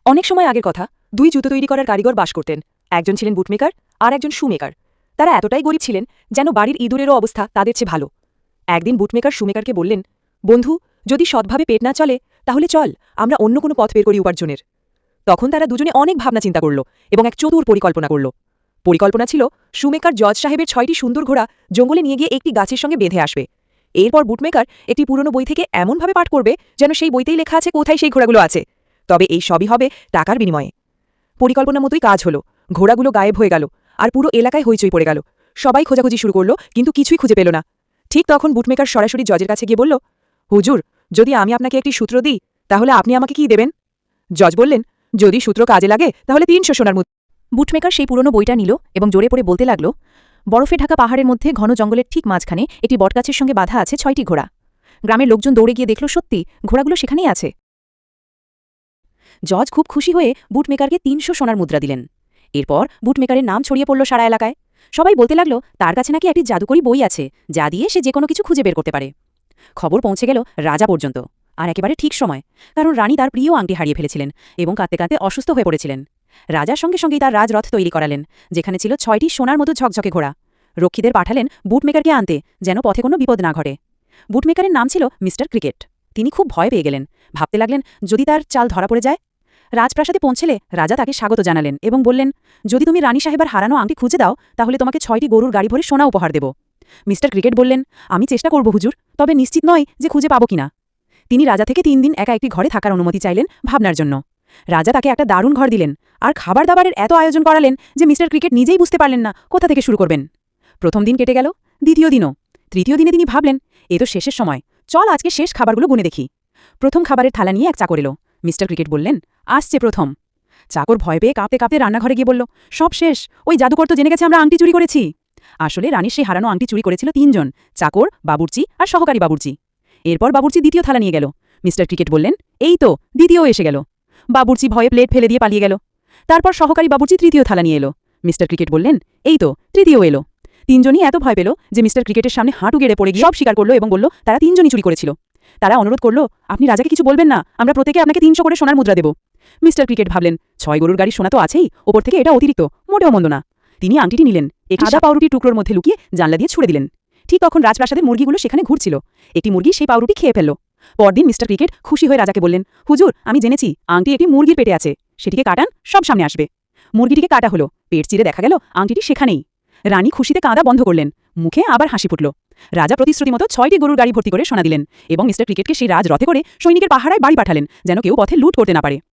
অনেক সময় আগের কথা, দুই জুতো তৈরি করার কারিগর বাস করতেন। একজন ছিলেন বুটমেকার আর একজন শুমেকার। তারা এতটাই গরিব ছিলেন যেন বাড়ির ইঁদুরেরও অবস্থা তাদের চেয়ে ভালো। একদিন বুটমেকার শুমেকারকে বললেন, বন্ধু, যদি সৎভাবে পেট না চলে তাহলে চল আমরা অন্য কোনো পথ বের করি উপার্জনের। তখন তারা দুজনে অনেক ভাবনা চিন্তা করল এবং এক চতুর পরিকল্পনা করল। পরিকল্পনা ছিল শুমেকার জজ সাহেবের 6টি সুন্দর ঘোড়া জঙ্গলে নিয়ে গিয়ে একটি গাছের সঙ্গে বেঁধে আসবে। এরপর বুটমেকার একটি পুরনো বই থেকে এমনভাবে পাঠ করবে যেন সেই বইতেই লেখা আছে কোথায় সেই ঘোড়াগুলো আছে। তবে এই সবই হবে টাকার বিনিময়ে। পরিকল্পনা মতোই কাজ হলো। ঘোড়াগুলো গায়েব হয়ে গেল আর পুরো এলাকায় হইচই পড়ে গেল। সবাই খোঁজাখুঁজি শুরু করল কিন্তু কিছুই খুঁজে পেল না। ঠিক তখন বুটমেকার সরাসরি জজের কাছে গিয়ে বলল, হুজুর, যদি আমি আপনাকে একটি সূত্র দিই তাহলে আপনি আমাকে কি দেবেন? জজ বললেন, যদি সূত্র কাজে লাগে তাহলে 300 সোনার মুদ্রা। বুটমেকার সেই পুরনো বইটা নিল এবং জোরে পড়ে বলতে লাগল, বরফে ঢাকা পাহাড়ের মধ্যে ঘন জঙ্গলের ঠিক মাঝখানে একটি বটগাছের সঙ্গে বাঁধা আছে 6টি ঘোড়া। গ্রামের লোকজন দৌড়ে গিয়ে দেখল সত্যি ঘোড়াগুলো সেখানেই আছে। জজ খুব খুশি হয়ে বুটমেকারকে 300 সোনার মুদ্রা দিলেন। এরপর বুটমেকারের নাম ছড়িয়ে পড়ল সারা এলাকায়। সবাই বলতে লাগল তার কাছে নাকি একটি জাদুকরী বই আছে যা দিয়ে সে যে কোনো কিছু খুঁজে বের করতে পারে। খবর পৌঁছে গেল রাজা পর্যন্ত, আর একেবারে ঠিক সময়, কারণ রানী তার প্রিয় আংটি হারিয়ে ফেলেছিলেন এবং কাঁদতে কাঁদতে অসুস্থ হয়ে পড়েছিলেন। রাজার সঙ্গে সঙ্গেই তার রাজরথ তৈরি করালেন, যেখানে ছিল 6টি সোনার মতো ঝকঝকে ঘোড়া। রক্ষীদের পাঠালেন বুটমেকারকে আনতে, যেন পথে কোনো বিপদ না ঘটে। বুটমেকারের নাম ছিল মিস্টার ক্রিকেট। তিনি খুব ভয় পেয়ে গেলেন, ভাবতে লাগলেন যদি তার চাল ধরা পড়ে যায়। রাজপ্রাসাদে পৌঁছলে রাজা তাকে স্বাগত জানালেন এবং বললেন, যদি তুমি রানী সাহেবার হারানো আংটি খুঁজে দাও তাহলে তোমাকে 6টি গরুর গাড়ি ভরে সোনা উপহার দেব। মিস্টার ক্রিকেট বললেন, আমি চেষ্টা করব হুজুর, তবে নিশ্চিত নয় যে খুঁজে পাবো কিনা। তিনি রাজা থেকে 3 দিন একা একটি ঘরে থাকার অনুমতি চাইলেন ভাবনার জন্য। রাজা তাকে একটা দারুণ ঘর দিলেন আর খাবার দাবারের এত আয়োজন করালেন যে মিস্টার ক্রিকেট নিজেই বুঝতে পারলেন না কোথা থেকে শুরু করবেন। প্রথম দিন কেটে গেল, দ্বিতীয় দিনও। তৃতীয় দিনে তিনি ভাবলেন, এ তো শেষের সময়, চল আজকে শেষ খাবারগুলো গুনে দেখি। প্রথম খাবারের থালা নিয়ে এক চাকর এলো। মিস্টার ক্রিকেট বললেন, আসছে প্রথম। চাকর ভয় পেয়ে কাঁপতে কাঁপতে রান্নাঘরে গিয়ে বলল, সব শেষ, ওই জাদুকর তো জেনে গেছে আমরা আংটি চুরি করেছি। আসলে রানীর সেই হারানো আংটি চুরি করেছিল 3 জন, চাকর, বাবুর্চি আর সহকারী বাবুর্চি। এরপর বাবুর্চি দ্বিতীয় থালা নিয়ে গেল। মিস্টার ক্রিকেট বললেন, এই তো দ্বিতীয় এসে গেল। বাবুর্চি ভয়ে প্লেট ফেলে দিয়ে পালিয়ে গেল। তারপর সহকারী বাবুর্চি তৃতীয় থালা নিয়ে এলো। মিস্টার ক্রিকেট বললেন, এই তো তৃতীয় এলো। 3 জনই এত ভয় পেল যে মিস্টার ক্রিকেটের সামনে হাঁটু গেড়ে পড়ে গিয়ে সব স্বীকার করলো এবং বলল তারা 3 জনই চুরি করেছিল। তারা অনুরোধ করল, আপনি রাজাকে কিছু বলবেন না, আমরা প্রত্যেকে আপনাকে 300 করে সোনার মুদ্রা দেব। মিস্টার ক্রিকেট ভাবলেন, 6 গরুর গাড়ি সোনা তো আছেই, ওপর থেকে এটা অতিরিক্ত, মোটেও মন্দ না। তিনি আংটিটি নিলেন, একটি সাদা পাউরুটি টুকরোর মধ্যে লুকিয়ে জানলা দিয়ে ছুড়ে দিলেন। ঠিক তখন রাজপ্রাসাদের মুরগিগুলো সেখানে ঘুরছিল। একটি মুরগি সেই পাউরুটি খেয়ে ফেলল। পরদিন মিস্টার ক্রিকেট খুশি হয়ে রাজাকে বললেন, হুজুর, আমি জেনেছি আংটি একটি মুরগির পেটে আছে, সেটিকে কাটান, সব সামনে আসবে। মুরগিটিকে কাটা হলো, পেট চিরে দেখা গেল আংটিটি সেখানেই। রানী খুশিতে কাঁদা বন্ধ করলেন, মুখে আবার হাসি ফুটল। রাজা প্রতিশ্রুতি মতো 6টি গরুর গাড়ি ভর্তি করে সোনা দিলেন এবং মিস্টার ক্রিকেটকে সেই রাজ রথে করে সৈনিকের পাহারায় বাড়ি পাঠালেন, যেন কেউ পথে লুট করতে না পারে।